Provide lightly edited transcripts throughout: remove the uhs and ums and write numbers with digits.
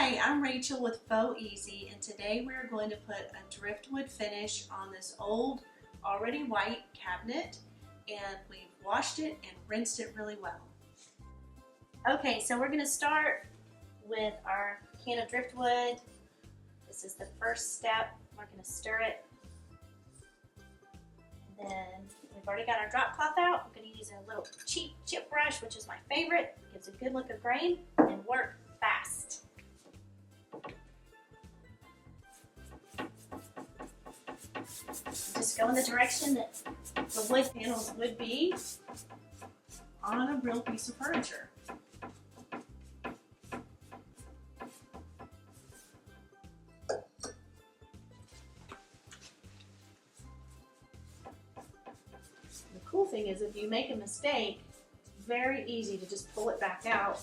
Hi, I'm Rachel with Faux Easy, and today we're going to put a driftwood finish on this old, already white cabinet, and we've washed it and rinsed it really well. Okay, so we're going to start with our can of driftwood. This is the first step. We're going to stir it. And then we've already got our drop cloth out. I'm going to use a little cheap chip brush, which is my favorite. Gives a good look of grain and work fast. Just go in the direction that the wood panels would be On a real piece of furniture. The cool thing is if you make a mistake, it's very easy to just pull it back out.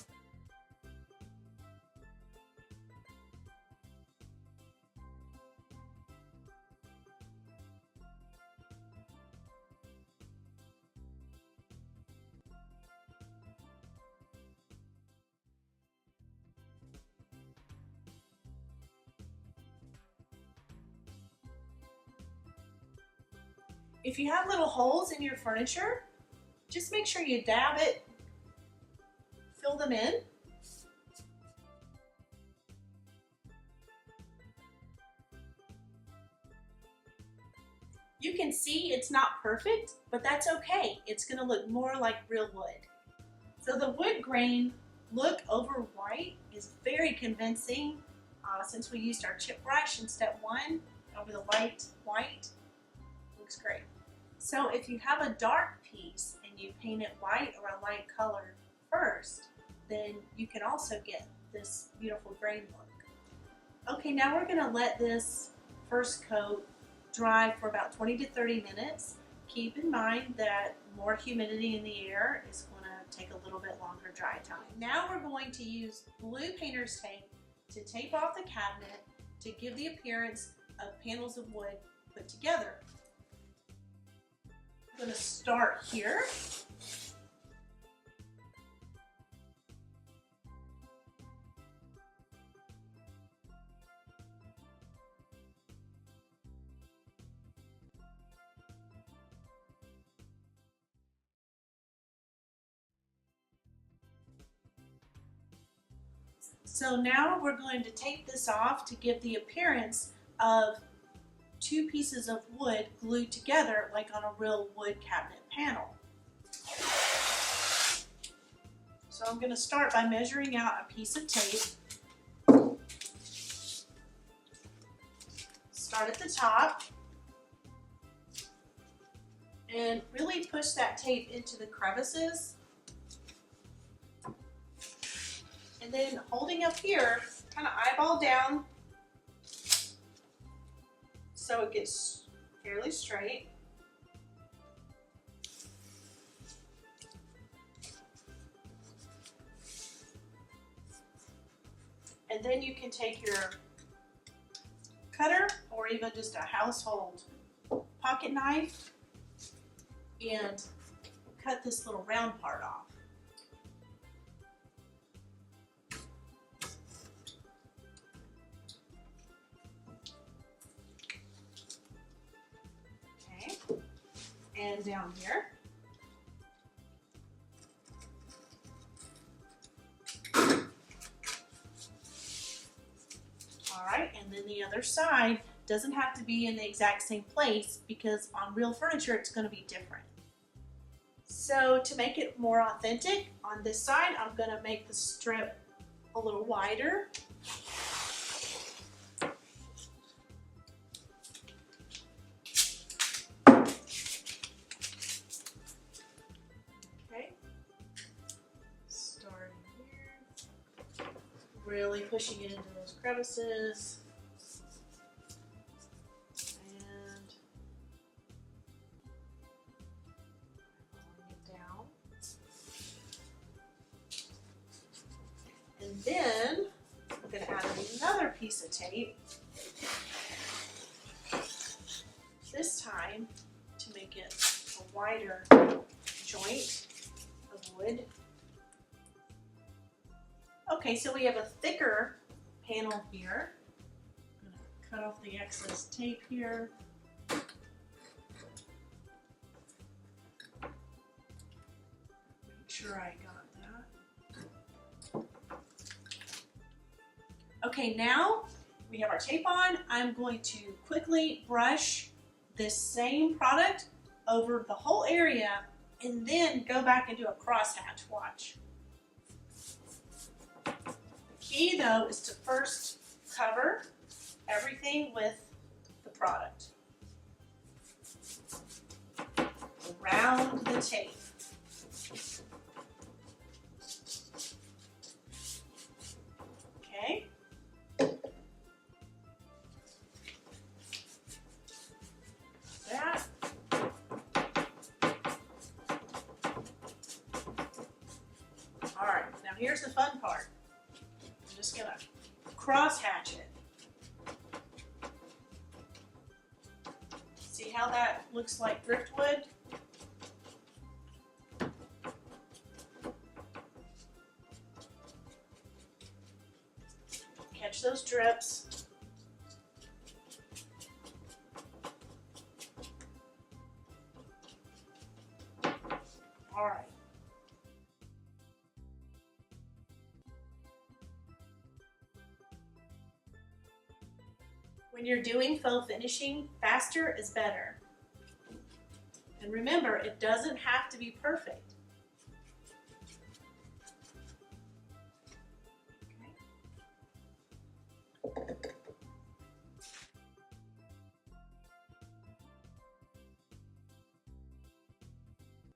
If you have little holes in your furniture, just make sure you dab it, fill them in. You can see it's not perfect, but that's okay. It's going to look more like real wood. So the wood grain look over white is very convincing since we used our chip brush in step 1 over the white. Looks great. So if you have a dark piece and you paint it white or a light color first, then you can also get this beautiful grain look. Okay, now we're going to let this first coat dry for about 20 to 30 minutes. Keep in mind that more humidity in the air is going to take a little bit longer dry time. Now we're going to use blue painter's tape to tape off the cabinet to give the appearance of panels of wood put together. I'm going to start here. So now we're going to tape this off to give the appearance of two pieces of wood glued together like on a real wood cabinet panel. So I'm going to start by measuring out a piece of tape. Start at the top and really push that tape into the crevices. And then holding up here, kind of eyeball down so it gets fairly straight. And then you can take your cutter or even just a household pocket knife and cut this little round part off. And down here. All right, and then the other side doesn't have to be in the exact same place because on real furniture it's going to be different. So to make it more authentic, on this side I'm going to make the strip a little wider. Really pushing it into those crevices and pulling it down. And then I'm going to add another piece of tape, this time to make it a wider joint of wood. Okay, so we have a thicker panel here. I'm going to cut off the excess tape here. Make sure I got that. Okay, now we have our tape on. I'm going to quickly brush this same product over the whole area and then go back and do a crosshatch. Watch. The key though is to first cover everything with the product around the tape. Okay. That. All right, now here's the fun part. I'm just gonna cross hatch it. See how that looks like driftwood? Catch those drips. All right. When you're doing faux finishing, faster is better. And remember, it doesn't have to be perfect. Okay.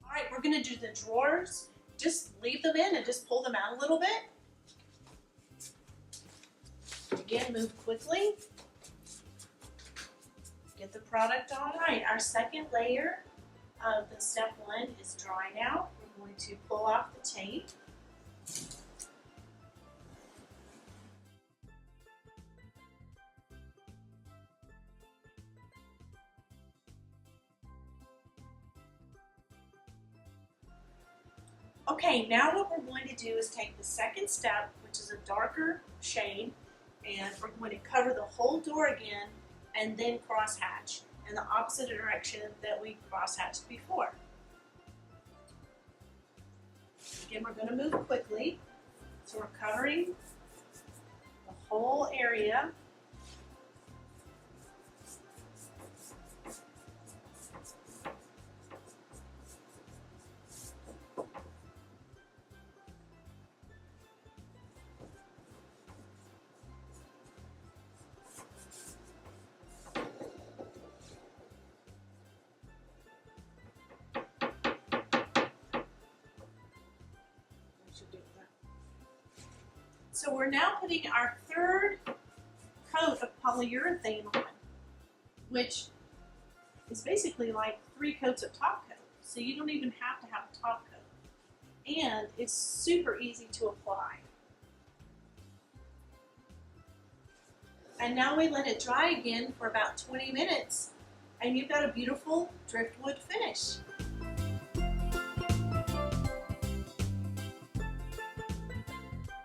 All right, we're going to do the drawers. Just leave them in and just pull them out a little bit. Again, move quickly. Get the product on. All right, our second layer of the step one is drying out. We're going to pull off the tape. Okay, now what we're going to do is take the second step, which is a darker shade, and we're going to cover the whole door again and then cross hatch in the opposite direction that we cross hatched before. Again, we're going to move quickly. So we're covering the whole area. So we're now putting our third coat of polyurethane on, which is basically like 3 coats of top coat. So you don't even have to have a top coat. And it's super easy to apply. And now we let it dry again for about 20 minutes, and you've got a beautiful driftwood finish.